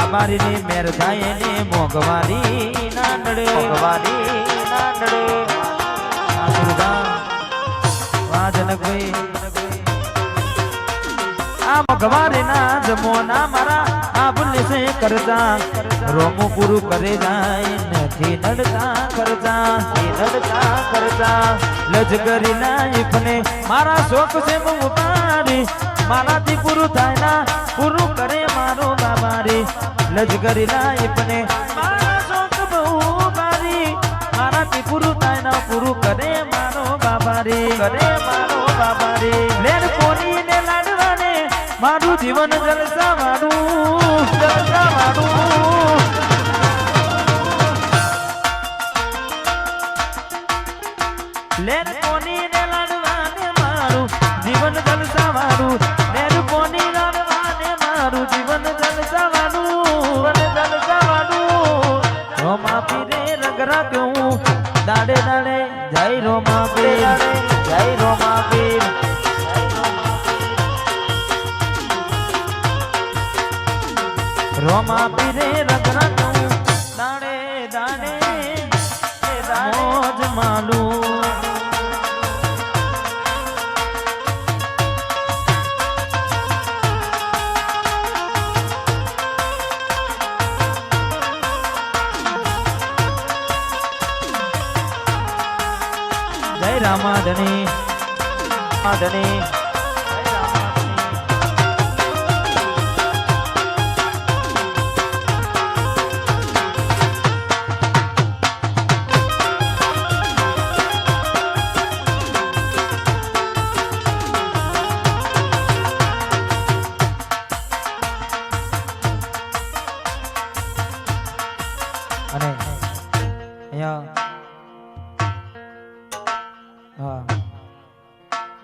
બાબારી ની મેર થાય ને મોગવારી ના નડે મોગવારી ના નડે આ સુરદા વાજનભાઈ આ મોગવારી ના જમોના મારા આ ભૂલે છે કરતા રોમું પૂરું કરે જાય નથી નડતા કરતા લજકરી ના ઈફને મારા શોખ છે મુપારી મારાથી પૂરું થાય ના પૂરું કરે મારો બાબારી લજકરી ના ઈફને મારા શોખ બહુ બારી મારાથી પૂરું થાય ના પૂરું કરે મારો બાબારી લેર કોની ને લાડવાને મારું જીવન જલસા વાળું લેર કોની ને લાડવાને મારું જીવન જલસા વાળું લેર કોની લાડવાને મારું જીવન જલસા વાળું રોમા પીરે રગ રાખ્યું દાડે દાડે જય રોમા પીર રોમા પીરે રગ રાખ્યું દાડે દાડે મોજ માલું જય રામાધણી અને અહીંયા હા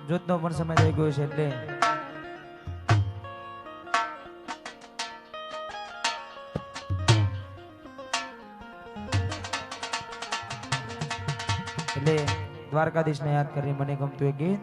જૂથનો પણ સમય થઈ ગયો છે એટલે દ્વારકાધીશને યાદ કરી મને ગમતું એક ગીત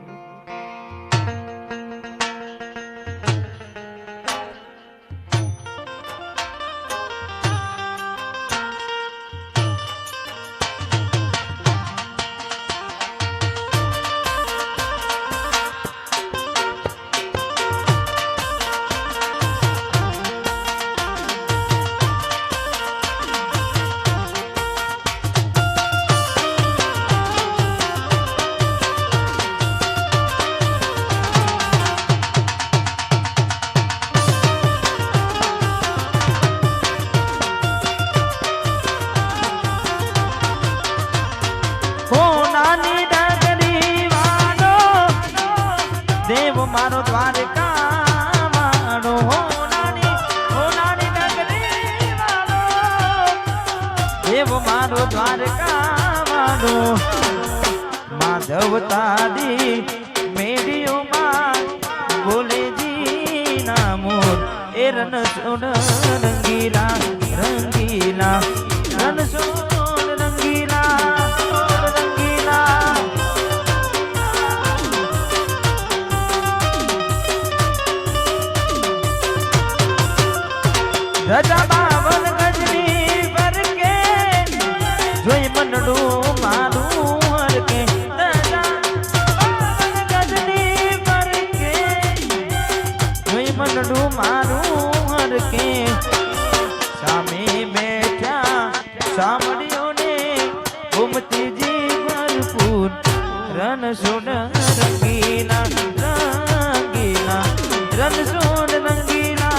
મારો દ્વારકા વાળો નાની નગરી વાળો દેવ મારો દ્વારકા વાળો માધવ તારી મેડીઓમાં બોલેજી ના મોર એ રન સોડ રંગીલા રન સોડ રંગીલા રજા બાવન ગજની પરકે જોઈ મનડું મારું હરકે રજા બાવન ગજની પરકે જોઈ મનડું મારું હરકે સામે બેઠા સાંભળ્યોને ઘૂમતીજી ભરપૂર રન સોડ રંગીલા રન સોડ રંગીલા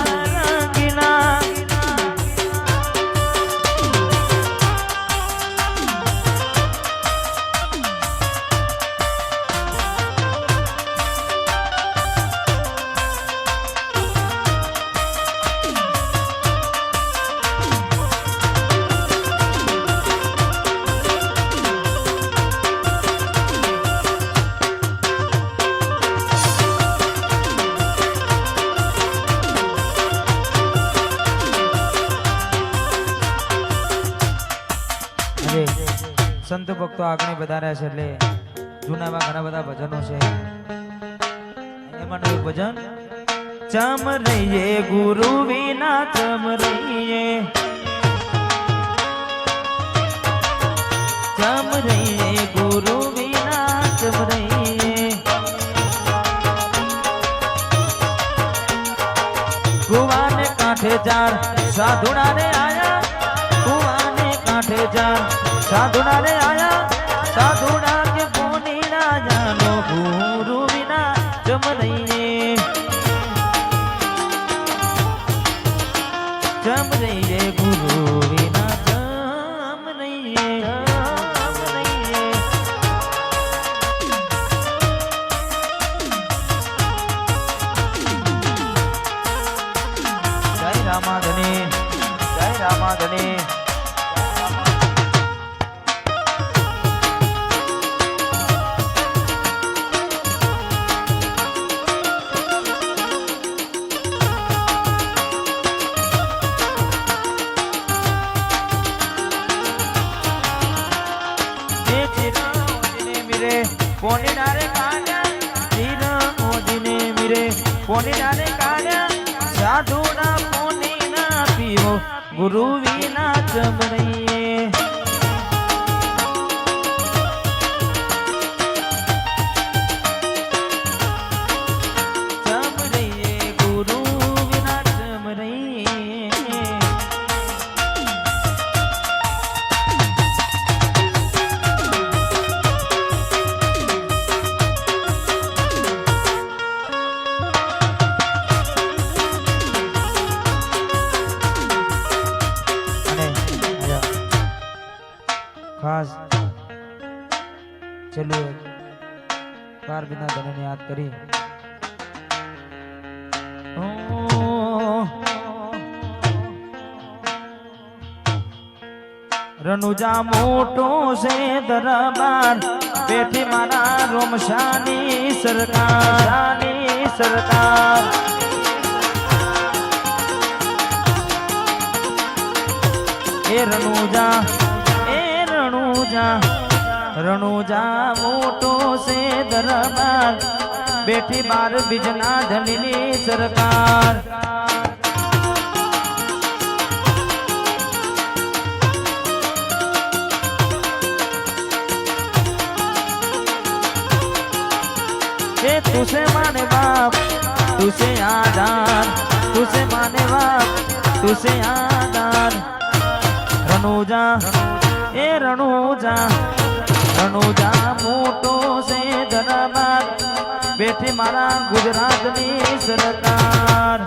સંતો ભક્તો આગળ વધાર્યા છે એટલે જૂનામાં ઘણા બધા ભજનો છે. એમાંનું એક ભજન चम रहिए गुरु विना चम रहिए चम रहिए गुरु विना चम रहिए कुआं ने कांठे चार साधुड़ा रे आया कुआं ने कांठे चार साधुड़ा रे आया साधुड़ा के पोनी ना जानो गुरु विना चम रहिए चम रहिए गुरु विना चम रहिए जय रामाधनी जय रामाधनी पोनी डारे कान्या तीर मोदिने मिरे पोनी डारे कान्या साधुना पोनी ना पीओ गुरु विना चम रहिए चम रहिए गुरु विना चम रहिए खास चलो कार बिना धन ने याद करी रनुजा मोटो से दरबार बैठी मारा रोमशानी सरकार ए रनुजा रनुजा मोटो से दरबार बेटी बार बिजना धनी सरकार ये तुसे माने बाप तुसे आधार तुसे माने बाप तुसे आधार रनुजा ए रनुजा मोटो से दरबार बैठी मारा गुजरात ની સરકાર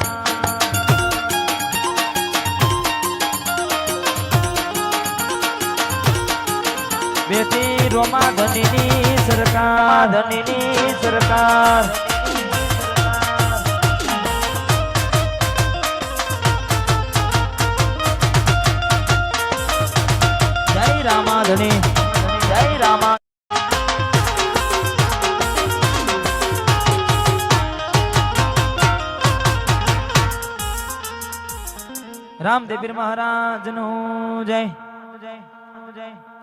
બેટી રોમા ધનીની સરકાર जय रामाधनी जय रामा रामदेव महाराज नो जय जय जय